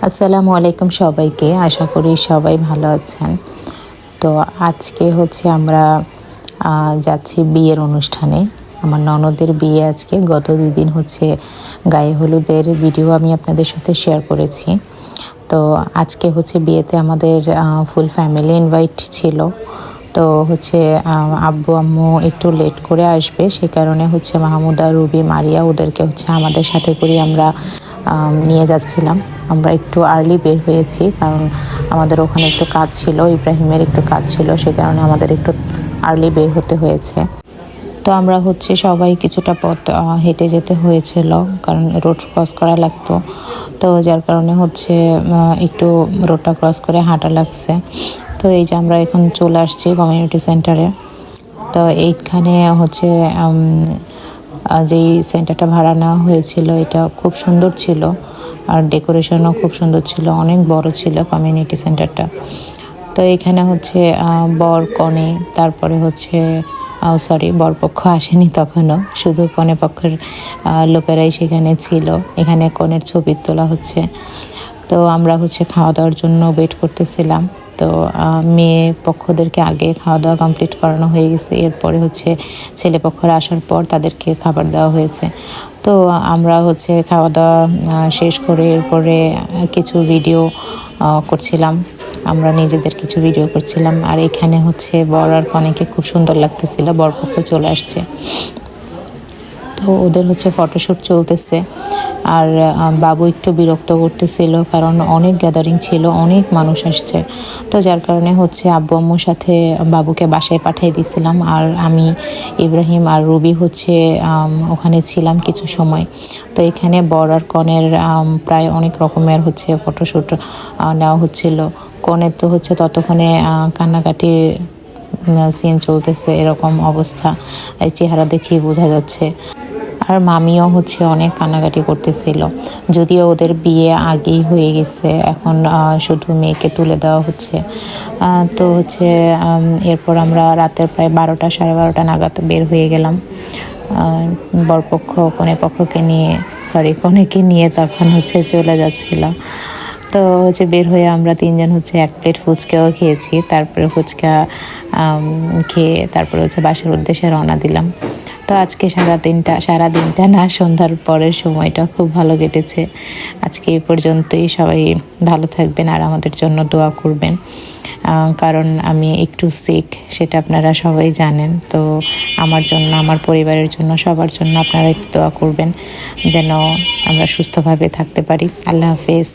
আসসালামু আলাইকুম সবাইকে। আশা করি সবাই ভালো আছেন। তো আজকে হচ্ছে আমরা যাচ্ছি বিয়ের অনুষ্ঠানে। আমার ননদের বিয়ে আজকে। গত ২ দিন হচ্ছে গায়ে হলুদের ভিডিও আমি আপনাদের সাথে শেয়ার করেছি। তো আজকে হচ্ছে বিয়েতে আমাদের ফুল ফ্যামিলি ইনভাইট ছিল। তো হচ্ছে আব্বু আম্মু একটু লেট করে আসবে, সে কারণে হচ্ছে মাহমুদা, রুবি, মারিয়া ওদেরকে হচ্ছে আমাদের সাথে করে আমরা নিয়ে যাচ্ছিলাম। আমরা একটু আর্লি বের হয়েছি কারণ আমাদের ওখানে একটু কাজ ছিল, ইব্রাহিমের একটু কাজ ছিল, সে কারণে আমাদের একটু আর্লি বের হতে হয়েছে। তো আমরা হচ্ছে সবাই কিছুটা পথ হেঁটে যেতে হয়েছিল কারণ রোড ক্রস করা লাগতো। তো যার কারণে হচ্ছে একটু রোডটা ক্রস করে হাঁটা লাগছে। তো এই যে আমরা এখন চলে আসছি কমিউনিটি সেন্টারে। তো এইখানে হচ্ছে যেই সেন্টারটা ভাড়া নেওয়া হয়েছিল এটা খুব সুন্দর ছিল, আর ডেকোরেশনও খুব সুন্দর ছিল, অনেক বড় ছিল কমিউনিটি সেন্টারটা। তো এখানে হচ্ছে বর কনে, তারপরে হচ্ছে সরি বরপক্ষ আসেনি তখনও, শুধু কনে পক্ষের লোকেরাই সেখানে ছিল। এখানে কনের ছবি তোলা হচ্ছে। তো আমরা হচ্ছে খাওয়া দাওয়ার জন্য ওয়েট করতেছিলাম। তো মেয়ে পক্ষদেরকে আগে খাওয়া দাওয়া কমপ্লিট করানো হয়ে গেছে, এরপরে হচ্ছে ছেলে পক্ষরা আসার পর তাদেরকে খাবার দেওয়া হয়েছে। তো আমরা হচ্ছে খাওয়া দাওয়া শেষ করে এরপরে কিছু ভিডিও করছিলাম, আমরা নিজেদের কিছু ভিডিও করছিলাম। আর এখানে হচ্ছে বর আর কনেকে খুব সুন্দর লাগতেছিল, বরপক্ষ চলে আসছে। তো ওদের হচ্ছে ফটোশ্যুট চলতেছে। আর বাবু একটু বিরক্ত করতেছিল কারণ অনেক গ্যাদারিং ছিল, অনেক মানুষ আসছে। তো যার কারণে হচ্ছে আব্বু আম্মুর সাথে বাবুকে বাসায় পাঠিয়ে দিয়েছিলাম, আর আমি, ইব্রাহিম আর রুবি হচ্ছে ওখানে ছিলাম কিছু সময়। তো এখানে বর আর কনের প্রায় অনেক রকমের হচ্ছে ফটোশ্যুট নেওয়া হচ্ছিল। কনের তো হচ্ছে ততক্ষণে কান্নাকাটি সিন চলতেছে, এরকম অবস্থা, এই চেহারা দেখেই বোঝা যাচ্ছে। আর মামিও হচ্ছে অনেক কান্নাকাটি করতেছিল, যদিও ওদের বিয়ে আগেই হয়ে গেছে, এখন শুধু মেয়েকে তুলে দেওয়া হচ্ছে। তো হচ্ছে এরপর আমরা রাতের প্রায় 12টা সাড়ে 12টা নাগাদ বের হয়ে গেলাম বরপক্ষ কনেপক্ষকে নিয়ে, কনেকে নিয়ে তখন হচ্ছে চলে যাচ্ছিলাম। তো হচ্ছে বের হয়ে আমরা 3জন হচ্ছে 1 প্লেট ফুচকাও খেয়েছি, তারপরে ফুচকা খেয়ে তারপরে হচ্ছে বাসার উদ্দেশ্যে রওনা দিলাম। তো আজকে সারা দিনটা না, সন্ধ্যার পরের সময়টা খুব ভালো কেটেছে। আজকে এই পর্যন্তই। সবাই ভালো থাকবেন আর আমাদের জন্য দোয়া করবেন, কারণ আমি একটু সিক, সেটা আপনারা সবাই জানেন। তো আমার জন্য, আমার পরিবারের জন্য, সবার জন্য আপনারা একটু দোয়া করবেন যেন আমরা সুস্থভাবে থাকতে পারি। আল্লাহ হাফেজ।